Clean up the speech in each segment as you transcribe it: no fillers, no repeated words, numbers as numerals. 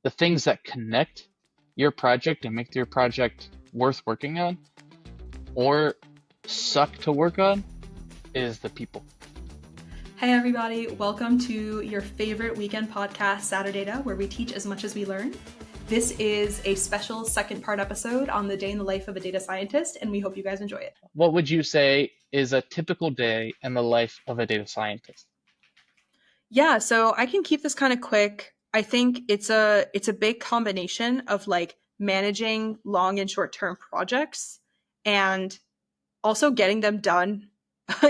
the things that connect your project and make your project worth working on or suck to work on is the people. Hey everybody, welcome to your favorite weekend podcast, Saturdata, where we teach as much as we learn. This is a special second part episode on the day in the life of a data scientist, and we hope you guys enjoy it. What would you say is a typical day in the life of a data scientist? Yeah, so I can keep this kind of quick. I think it's a big combination of like managing long and short-term projects and also getting them done,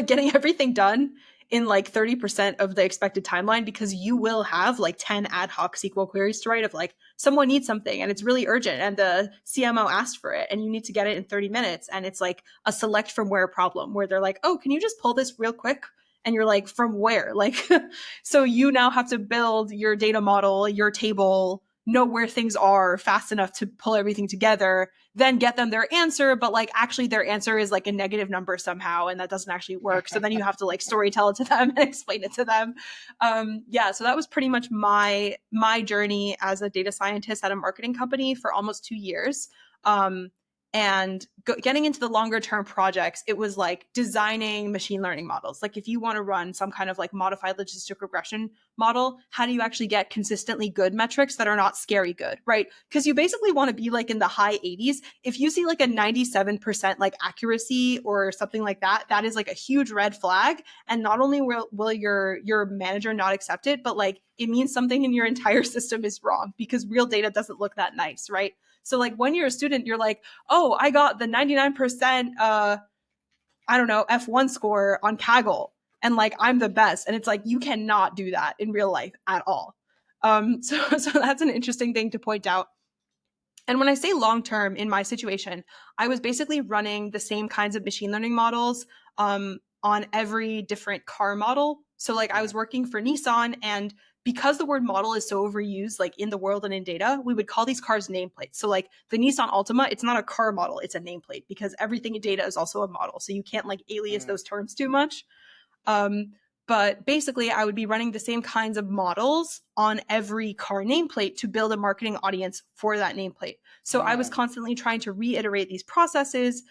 getting everything done in like 30% of the expected timeline, because you will have like 10 ad hoc SQL queries to write of like someone needs something and it's really urgent and the CMO asked for it and you need to get it in 30 minutes. And it's like a select from where problem where they're like, oh, can you just pull this real quick? And you're like, from where? Like, so you now have to build your data model, your table, know where things are fast enough to pull everything together, then get them their answer, but like actually their answer is like a negative number somehow, and that doesn't actually work. So then you have to like story tell it to them and explain it to them. Yeah, so that was pretty much my journey as a data scientist at a marketing company for almost 2 years. And getting into the longer term projects, it was like designing machine learning models. Like if you want to run some kind of like modified logistic regression model, how do you actually get consistently good metrics that are not scary good, right? Because you basically want to be like in the high 80s. If you see like a 97% like accuracy or something like that, that is like a huge red flag. And not only will your manager not accept it, but like it means something in your entire system is wrong because real data doesn't look that nice, right? So like when you're a student, you're like, oh, I got the 99%, F1 score on Kaggle. And like, I'm the best. And it's like, you cannot do that in real life at all. So that's an interesting thing to point out. And when I say long-term in my situation, I was basically running the same kinds of machine learning models on every different car model. So like I was working for Nissan, and because the word model is so overused like in the world and in data, we would call these cars nameplates. So like the Nissan Altima, it's not a car model, it's a nameplate because everything in data is also a model. So you can't like alias those terms too much. But basically, I would be running the same kinds of models on every car nameplate to build a marketing audience for that nameplate. So I was constantly trying to reiterate these processes,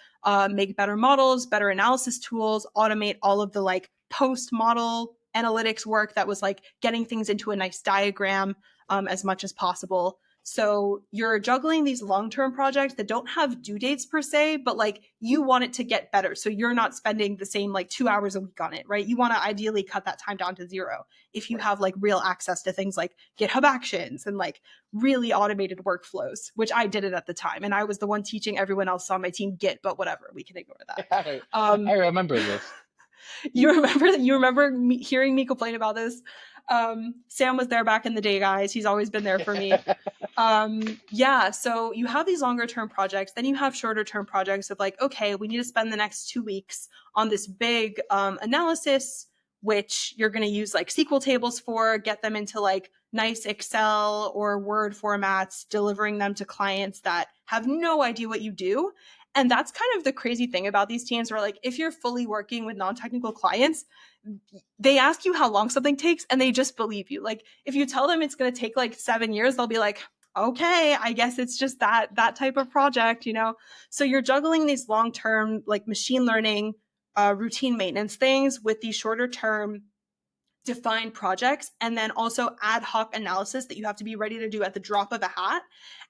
make better models, better analysis tools, automate all of the like post-model analytics work that was like getting things into a nice diagram as much as possible. So you're juggling these long-term projects that don't have due dates per se, but like you want it to get better. So you're not spending the same like 2 hours a week on it, right? You want to ideally cut that time down to zero if you have like real access to things like GitHub Actions and like really automated workflows, which I did it at the time. And I was the one teaching everyone else on my team Git, but whatever, we can ignore that. I remember this. You remember hearing me complain about this? Sam was there back in the day, guys. He's always been there for me. Yeah, so you have these longer term projects, then you have shorter term projects of like, okay, we need to spend the next 2 weeks on this big analysis, which you're going to use like SQL tables for, get them into like nice Excel or Word formats, delivering them to clients that have no idea what you do. And that's kind of the crazy thing about these teams where like if you're fully working with non-technical clients, they ask you how long something takes and they just believe you. Like if you tell them it's going to take like 7 years, they'll be like, okay, I guess it's just that type of project, you know? So you're juggling these long-term like machine learning routine maintenance things with these shorter term defined projects, and then also ad hoc analysis that you have to be ready to do at the drop of a hat.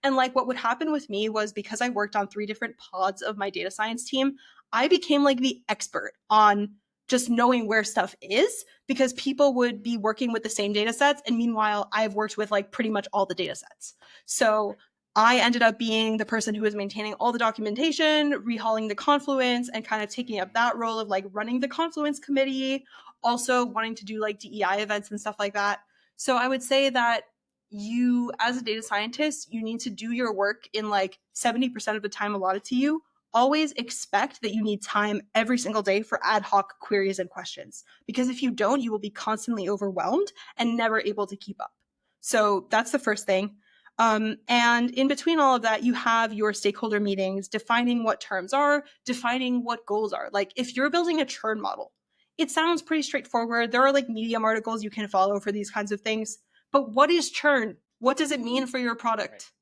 And like what would happen with me was because I worked on 3 different pods of my data science team, I became like the expert on just knowing where stuff is because people would be working with the same data sets. And meanwhile, I've worked with like pretty much all the data sets. So I ended up being the person who was maintaining all the documentation, rehauling the Confluence, and kind of taking up that role of like running the Confluence committee, also wanting to do like DEI events and stuff like that. So I would say that you, as a data scientist, you need to do your work in like 70% of the time allotted to you. Always expect that you need time every single day for ad hoc queries and questions, because if you don't, you will be constantly overwhelmed and never able to keep up. So that's the first thing. And in between all of that, you have your stakeholder meetings, defining what terms are, defining what goals are. Like if you're building a churn model, it sounds pretty straightforward. There are like Medium articles you can follow for these kinds of things. But what is churn? What does it mean for your product?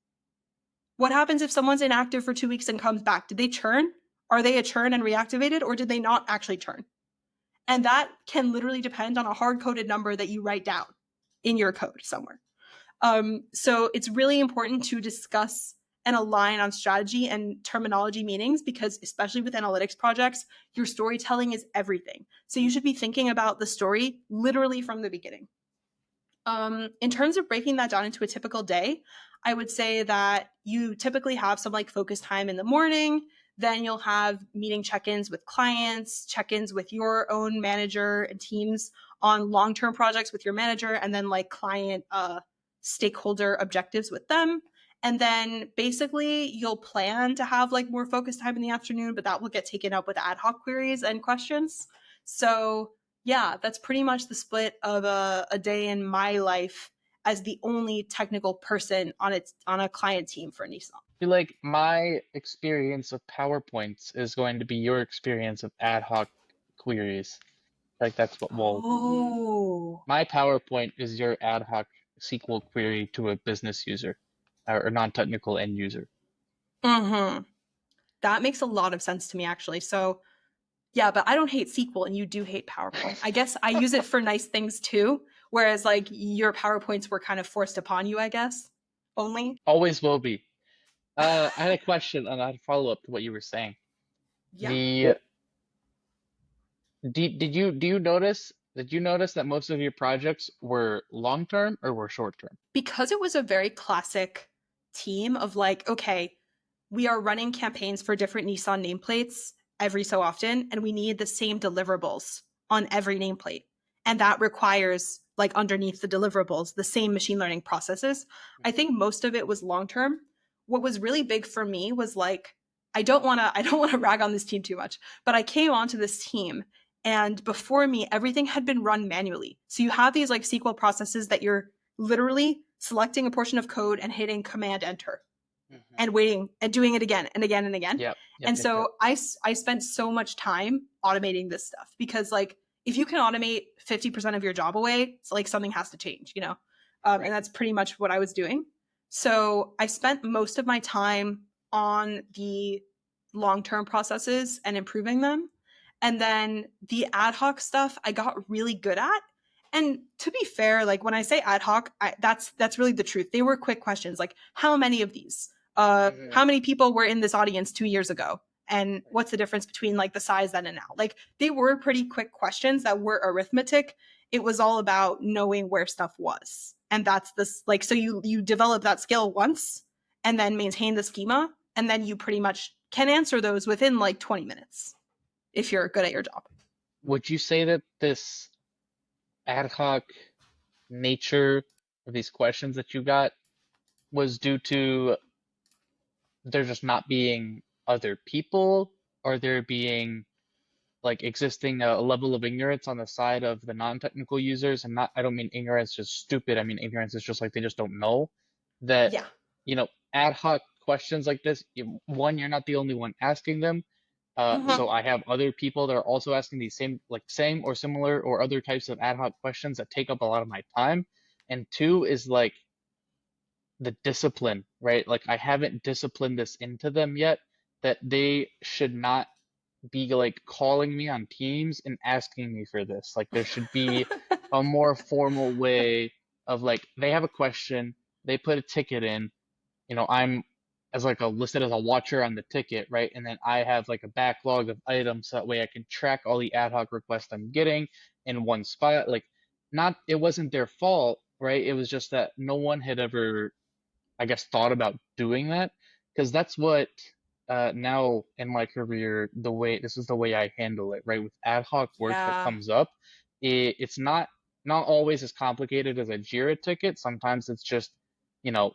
What happens if someone's inactive for 2 weeks and comes back? Did they churn? Are they a churn and reactivated, or did they not actually churn? And that can literally depend on a hard-coded number that you write down in your code somewhere. So it's really important to discuss and align on strategy and terminology meanings, because especially with analytics projects, your storytelling is everything. So you should be thinking about the story literally from the beginning. In terms of breaking that down into a typical day, I would say that you typically have some like focus time in the morning. Then you'll have meeting check-ins with clients, check-ins with your own manager and teams on long-term projects with your manager, and then like client stakeholder objectives with them. And then basically you'll plan to have like more focus time in the afternoon, but that will get taken up with ad hoc queries and questions. So yeah, that's pretty much the split of a day in my life as the only technical person on a client team for Nissan. I feel like my experience of PowerPoints is going to be your experience of ad hoc queries. Like that's what Oh. my PowerPoint is your ad hoc SQL query to a business user or non-technical end user. Mm-hmm. That makes a lot of sense to me, actually. So yeah, but I don't hate SQL and you do hate PowerPoint. I guess I use it for nice things too, whereas like your PowerPoints were kind of forced upon you, I guess, only. Always will be. I had a question and I had a follow-up to what you were saying. Yeah. The did you notice that most of your projects were long-term or were short-term? Because it was a very classic team of like, okay, we are running campaigns for different Nissan nameplates every so often, and we need the same deliverables on every nameplate. And that requires, like, underneath the deliverables, the same machine learning processes. I think most of it was long term. What was really big for me was like, I don't want to rag on this team too much, but I came onto this team and before me, everything had been run manually. So you have these like SQL processes that you're literally selecting a portion of code and hitting command enter and waiting and doing it again and again and again. And so I spent so much time automating this stuff because like if you can automate 50% of your job away, it's like something has to change, you know? And that's pretty much what I was doing. So I spent most of my time on the long-term processes and improving them. And then the ad hoc stuff I got really good at. And to be fair, like when I say ad hoc, that's really the truth. They were quick questions like how many of these? How many people were in this audience 2 years ago? And what's the difference between like the size then and now? Like they were pretty quick questions that were arithmetic. It was all about knowing where stuff was. And that's this like so you develop that skill once and then maintain the schema and then you pretty much can answer those within like 20 minutes if you're good at your job. Would you say that this ad hoc nature of these questions that you got was due to there just not being other people, or there being like existing a level of ignorance on the side of the non-technical users? And not, I don't mean ignorance just stupid. I mean ignorance is just like they just don't know that, Yeah. you know, ad hoc questions like this, one, you're not the only one asking them. So I have other people that are also asking these same or similar or other types of ad hoc questions that take up a lot of my time. And two is like the discipline, right? Like I haven't disciplined this into them yet, that they should not be like calling me on Teams and asking me for this. Like there should be a more formal way of like they have a question, they put a ticket in, you know, I'm as like a listed as a watcher on the ticket, right? And then I have like a backlog of items so that way I can track all the ad hoc requests I'm getting in one spot. Like not it wasn't their fault, right? It was just that no one had ever, I guess, thought about doing that, because that's what now in my career, the way this is the way I handle it, right? With ad hoc work that Yeah. comes up, it's not always as complicated as a Jira ticket. Sometimes it's just, you know,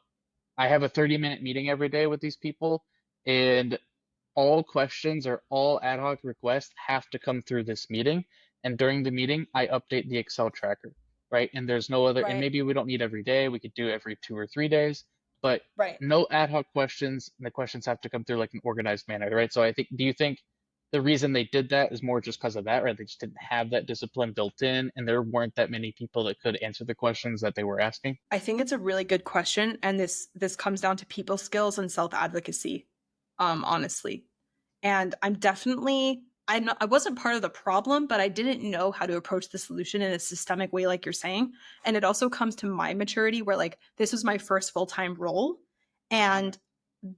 I have a 30-minute meeting every day with these people, and all questions or all ad hoc requests have to come through this meeting. And during the meeting, I update the Excel tracker, right? And there's no other, and Right. maybe we don't need every day, we could do every 2 or 3 days, but Right. no ad hoc questions. And the questions have to come through like an organized manner, right? So I think, do you think the reason they did that is more just because of that, right? They just didn't have that discipline built in, and there weren't that many people that could answer the questions that they were asking. I think it's a really good question, and this comes down to people skills and self-advocacy, honestly. And I wasn't part of the problem, but I didn't know how to approach the solution in a systemic way, like you're saying. And it also comes to my maturity where like this was my first full-time role and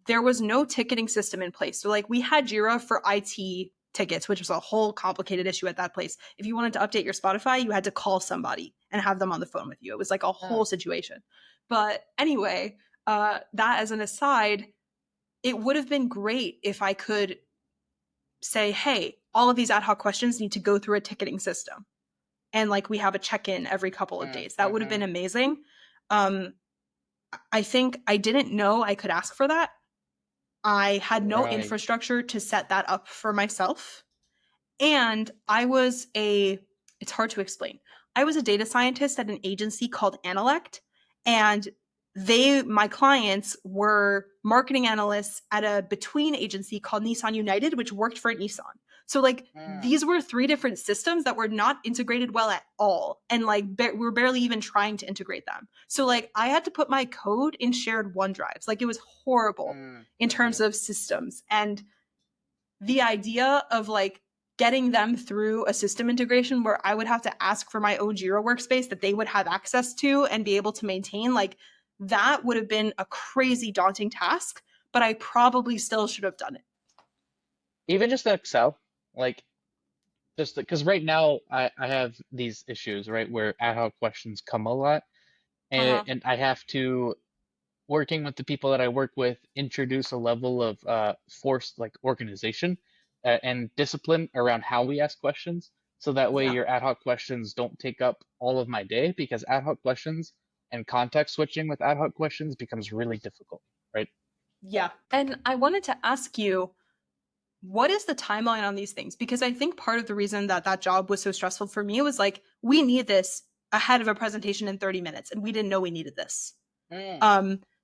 there was no ticketing system in place. So like we had Jira for IT tickets, which was a whole complicated issue at that place. If you wanted to update your Spotify, you had to call somebody and have them on the phone with you. It was like a whole situation. But anyway, that as an aside, it would have been great if I could say, hey, all of these ad hoc questions need to go through a ticketing system. And like we have a check-in every couple of days. That would have been amazing. I think I didn't know I could ask for that. I had no Right. infrastructure to set that up for myself. And it's hard to explain. I was a data scientist at an agency called Analect, and my clients were marketing analysts at a between agency called Nissan United, which worked for Nissan. So like these were three different systems that were not integrated well at all. And like we're barely even trying to integrate them. So like I had to put my code in shared OneDrives. Like it was horrible in terms of systems. And the idea of like getting them through a system integration where I would have to ask for my own Jira workspace that they would have access to and be able to maintain, like that would have been a crazy daunting task, but I probably still should have done it. Even just Excel, like just because right now I have these issues, right, where ad hoc questions come a lot, and I have to, working with the people that I work with, introduce a level of forced like organization and discipline around how we ask questions. So that way Yeah. your ad hoc questions don't take up all of my day, because ad hoc questions and context switching with ad hoc questions becomes really difficult, right? Yeah. And I wanted to ask you, what is the timeline on these things? Because I think part of the reason that that job was so stressful for me was like, we need this ahead of a presentation in 30 minutes, and we didn't know we needed this.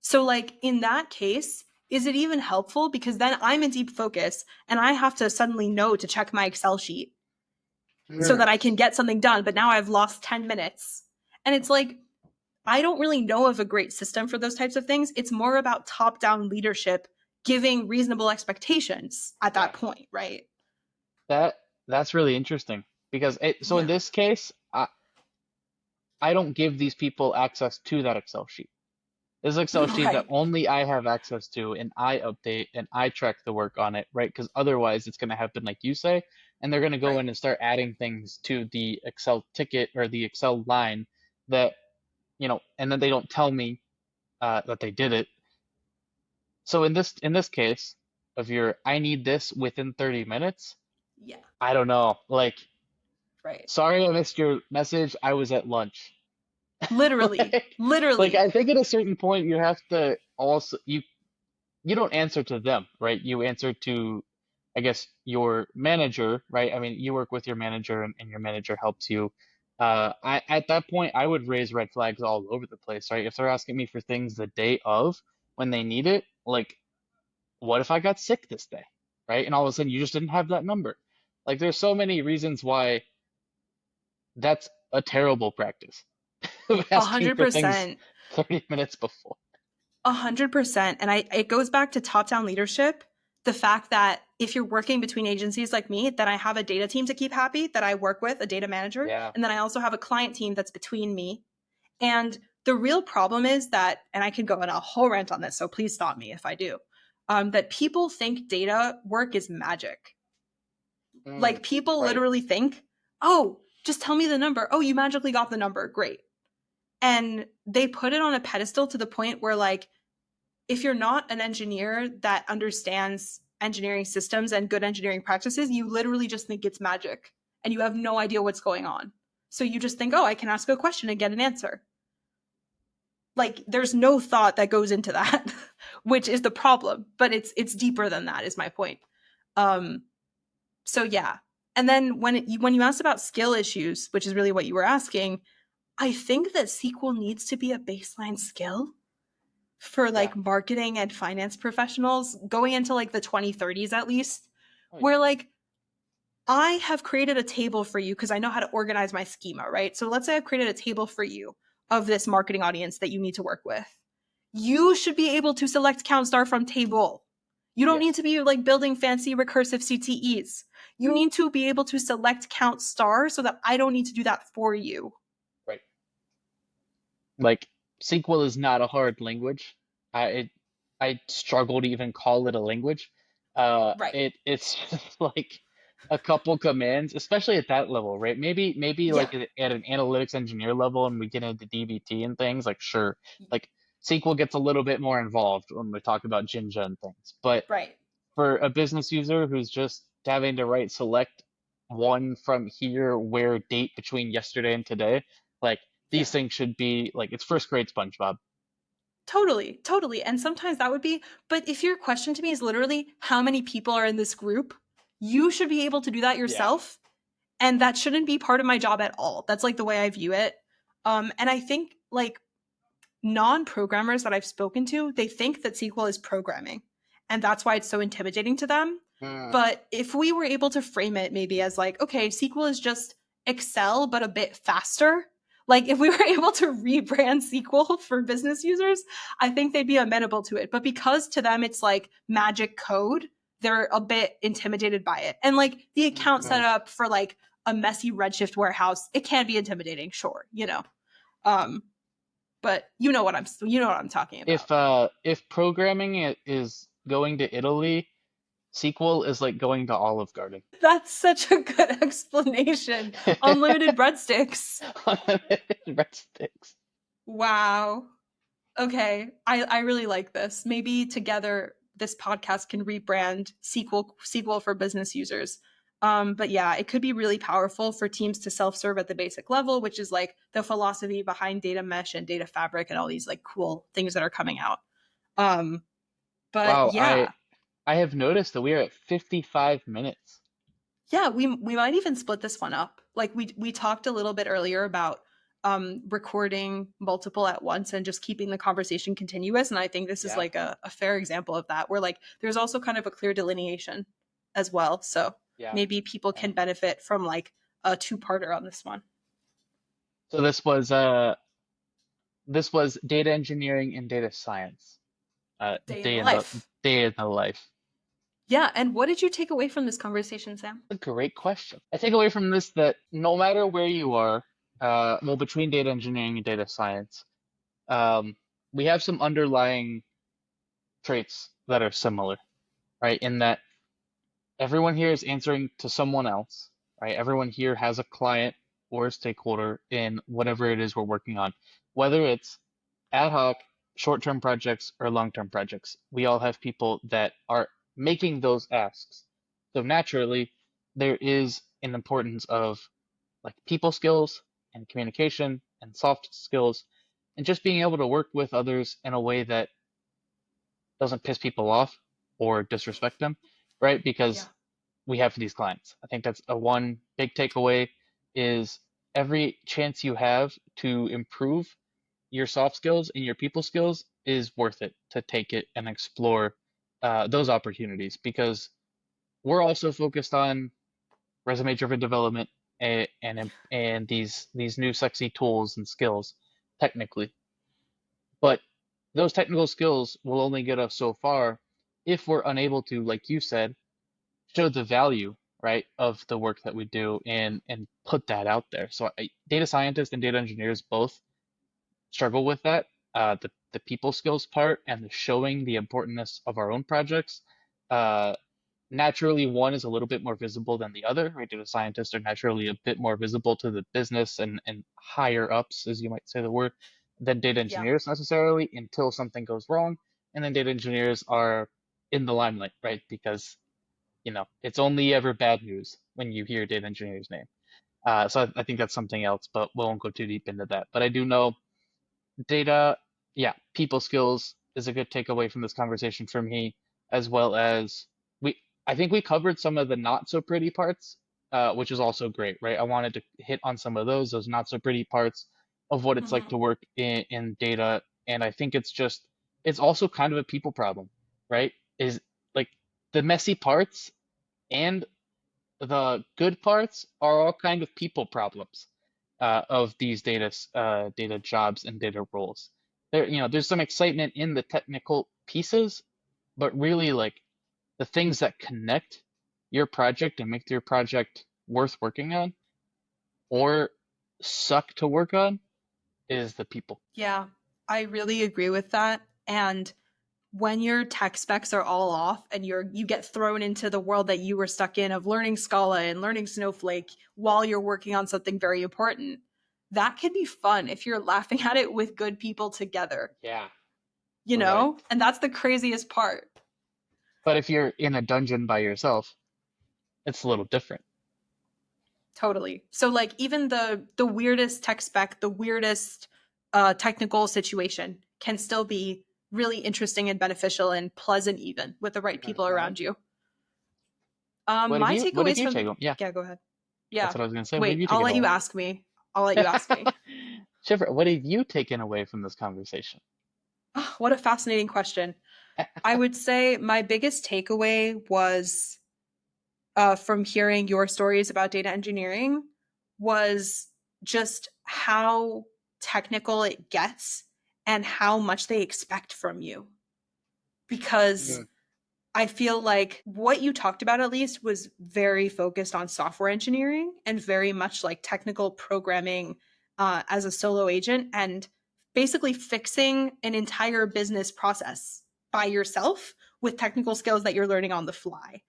So like in that case, is it even helpful? Because then I'm in deep focus and I have to suddenly know to check my Excel sheet so that I can get something done. But now I've lost 10 minutes. And it's like, I don't really know of a great system for those types of things. It's more about top-down leadership giving reasonable expectations at that point, right? That that's really interesting, because so in Yeah. this case, I don't give these people access to that Excel sheet. This is an Excel sheet that Right. only I have access to, and I update and I track the work on it, right? Because otherwise it's going to happen like you say, and they're going to go Right. in and start adding things to the Excel ticket or the Excel line that, and then they don't tell me that they did it. So in this case of I need this within 30 minutes, Yeah. I don't know. Like, Right. sorry I missed your message. I was at lunch. Literally. Like, like Literally. I think at a certain point you have to also you don't answer to them, right? You answer to, I guess, your manager, right? I mean, you work with your manager, and your manager helps you. At that point, I would raise red flags all over the place, right? If they're asking me for things the day of when they need it, like, what if I got sick this day, right? And all of a sudden you just didn't have that number. Like, there's so many reasons why that's a terrible practice of asking for things 100%. 30 minutes before. 100%. And it goes back to top-down leadership. The fact that if you're working between agencies like me, that I have a data team to keep happy, that I work with, a data manager, Yeah. and then I also have a client team that's between me. And the real problem is that, and I could go on a whole rant on this, so please stop me if I do, that people think data work is magic. Like people Right. literally think, oh, just tell me the number. Oh, you magically got the number. Great. And they put it on a pedestal to the point where like, if you're not an engineer that understands engineering systems and good engineering practices, you literally just think it's magic and you have no idea what's going on. So you just think, oh, I can ask a question and get an answer. Like there's no thought that goes into that, which is the problem, but it's deeper than that is my point. So yeah. And then when you asked about skill issues, which is really what you were asking, I think that SQL needs to be a baseline skill for like marketing and finance professionals going into like the 2030s at least, where like I have created a table for you because I know how to organize my schema, right? So let's say I've created a table for you of this marketing audience that you need to work with. You should be able to select count star from table. You don't need Yes, to be like building fancy recursive CTEs. You need to be able to select count star so that I don't need to do that for you. right. Like SQL is not a hard language. It I struggle to even call it a language. Right. It's just like a couple commands, especially at that level, right? Maybe Yeah. like at an analytics engineer level, and we get into DBT and things. Like sure, like SQL gets a little bit more involved when we talk about Jinja and things. But Right. for a business user who's just having to write select one from here where date between yesterday and today, like Yeah. these things should be like it's first grade SpongeBob. Totally. Totally. And sometimes that would be, but if your question to me is literally how many people are in this group, you should be able to do that Yeah. yourself. And that shouldn't be part of my job at all. That's like the way I view it. And I think like non-programmers that I've spoken to, they think that SQL is programming. And that's why it's so intimidating to them. Mm, But if we were able to frame it maybe as like, okay, SQL is just Excel, but a bit faster. Like if we were able to rebrand SQL for business users, I think they'd be amenable to it. But because to them it's like magic code, they're a bit intimidated by it. And like the account mhm. setup for like a messy Redshift warehouse, it can be intimidating, sure, you know. Um, but you know what I'm talking about. If programming is going to Italy, SQL is like going to Olive Garden. That's such a good explanation. Unlimited breadsticks. Unlimited breadsticks. Wow. Okay. I really like this. Maybe together this podcast can rebrand SQL for business users. But yeah, it could be really powerful for teams to self-serve at the basic level, which is like the philosophy behind data mesh and data fabric and all these like cool things that are coming out. Um, but Wow, yeah, I have noticed that we are at 55 minutes. yeah, we might even split this one up. Like we talked a little bit earlier about recording multiple at once and just keeping the conversation continuous. And I think this is Yeah. like a fair example of that, where like there's also kind of a clear delineation as well. So Yeah. maybe people Yeah. can benefit from like a two-parter on this one. So this was data engineering and data science. Day in the Day in the life. day in the life. Yeah, and what did you take away from this conversation, Sam? A great question. I take away from this that no matter where you are, well, between data engineering and data science, um, we have some underlying traits that are similar, right? In that everyone here is answering to someone else, right? Everyone here has a client or a stakeholder in whatever it is we're working on, whether it's ad hoc, short-term projects, or long-term projects. We all have people that are making those asks. So naturally, there is an importance of like people skills and communication and soft skills and just being able to work with others in a way that doesn't piss people off or disrespect them, right? Yeah. Because we have for these clients. I think that's a one big takeaway is every chance you have to improve your soft skills and your people skills is worth it to take it and explore those opportunities because we're also focused on resume driven development and these new sexy tools and skills technically. But those technical skills will only get us so far if we're unable to, like you said, show the value, right, of the work that we do and put that out there. So data scientists and data engineers both struggle with that. The people skills part and the showing the importance of our own projects. Uh, naturally, one is a little bit more visible than the other, right? Data scientists are naturally a bit more visible to the business and higher ups, as you might say the word, than data Yeah. engineers necessarily until something goes wrong. And then data engineers are in the limelight, right? Because it's only ever bad news when you hear data engineer's name. So I think that's something else, but we won't go too deep into that. But I do know data, yeah, people skills is a good takeaway from this conversation for me, as well as we, I think we covered some of the not so pretty parts, which is also great, right? I wanted to hit on some of those not so pretty parts of what it's like Mhm. to work in data. And I think it's also kind of a people problem, right? Is like the messy parts and the good parts are all kind of people problems of these data jobs and data roles. There's some excitement in the technical pieces, but really like the things that connect your project and make your project worth working on or suck to work on is the people. Yeah, I really agree with that. And when your tech specs are all off and you get thrown into the world that you were stuck in of learning Scala and learning Snowflake while you're working on something very important, that can be fun if you're laughing at it with good people together, Yeah. you Right. know? And that's the craziest part. But if you're in a dungeon by yourself, it's a little different. Totally. So like even the weirdest tech spec, the weirdest technical situation can still be really interesting and beneficial and pleasant even with the right people Mhm. around you. What have My you what have takeaways you from taken? Yeah, yeah, go ahead. that's Yeah. what I was gonna say. What have Wait, you I'll taken let you away? ask me. I'll let you ask me. Shifra, what have you taken away from this conversation? Oh, what a fascinating question. I would say my biggest takeaway was from hearing your stories about data engineering was just how technical it gets and how much they expect from you. Because Mm, I feel like what you talked about, at least, was very focused on software engineering and very much like technical programming as a solo agent and basically fixing an entire business process by yourself with technical skills that you're learning on the fly.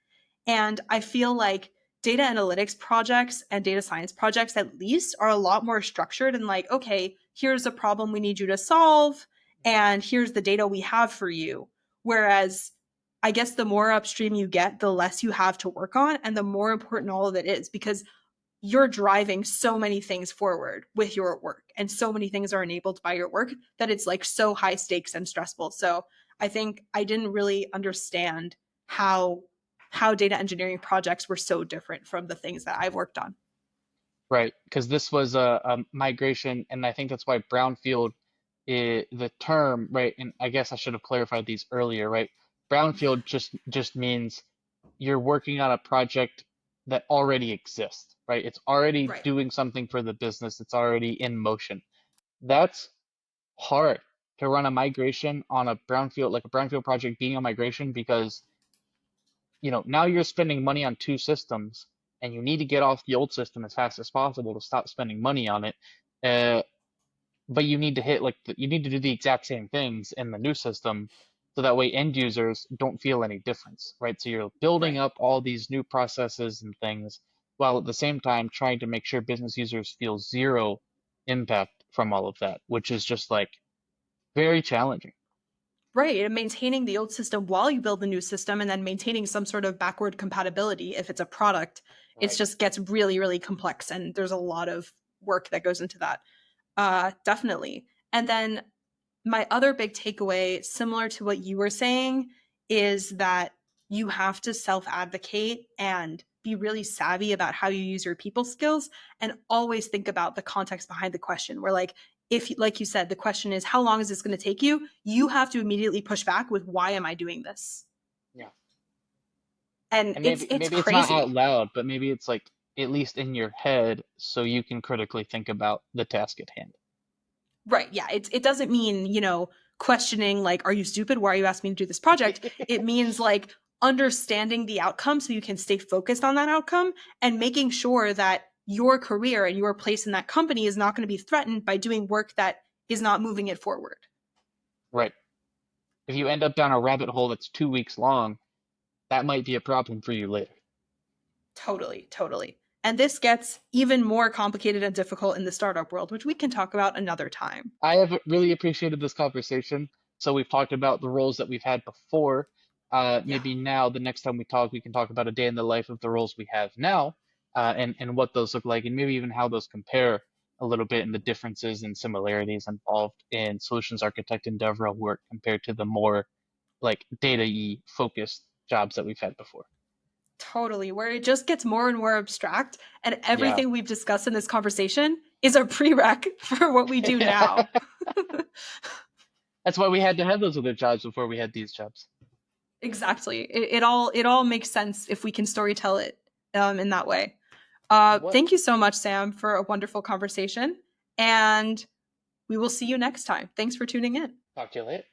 And I feel like data analytics projects and data science projects, at least, are a lot more structured and like, okay, here's a problem we need you to solve, and here's the data we have for you. Whereas I guess the more upstream you get, the less you have to work on, and the more important all of it is because you're driving so many things forward with your work, and so many things are enabled by your work that it's like so high stakes and stressful. So I think I didn't really understand how data engineering projects were so different from the things that I've worked on. right, because this was a migration, and I think that's why Brownfield, the term, right, and I guess I should have clarified these earlier, right? Brownfield just means you're working on a project that already exists, right? It's already Right. doing something for the business, it's already in motion. That's hard to run a migration on a brownfield, like a brownfield project being a migration, because now you're spending money on two systems and you need to get off the old system as fast as possible to stop spending money on it. Uh, but you need to hit you need to do the exact same things in the new system so that way end users don't feel any difference, right? So you're building Right. up all these new processes and things while at the same time trying to make sure business users feel zero impact from all of that, which is just like very challenging. Right. And maintaining the old system while you build the new system and then maintaining some sort of backward compatibility if it's a product, it Right. just gets really, really complex. And there's a lot of work that goes into that. Definitely. And then my other big takeaway, similar to what you were saying, is that you have to self advocate and be really savvy about how you use your people skills and always think about the context behind the question. Where, like, if, like you said, the question is, how long is this going to take you? You have to immediately push back with, why am I doing this? Yeah. And And it's maybe it's maybe it's not out crazy. loud, but maybe it's like at least in your head so you can critically think about the task at hand. Right. Yeah. It doesn't mean, questioning, like, are you stupid? Why are you asking me to do this project? It means like understanding the outcome so you can stay focused on that outcome and making sure that your career and your place in that company is not going to be threatened by doing work that is not moving it forward. Right. If you end up down a rabbit hole that's 2 weeks long, that might be a problem for you later. Totally. Totally. And this gets even more complicated and difficult in the startup world, which we can talk about another time. I have really appreciated this conversation. So we've talked about the roles that we've had before. Yeah. Maybe now, the next time we talk, we can talk about a day in the life of the roles we have now, and what those look like, and maybe even how those compare a little bit and the differences and similarities involved in solutions architect and DevRel work compared to the more like data-y focused jobs that we've had before. Totally, where it just gets more and more abstract, and Yeah. everything we've discussed in this conversation is a prereq for what we do now. That's why we had to have those other jobs before we had these jobs. Exactly. It all makes sense if we can story tell it in that way. What? Thank you so much, Sam, for a wonderful conversation. And we will see you next time. Thanks for tuning in. Talk to you later.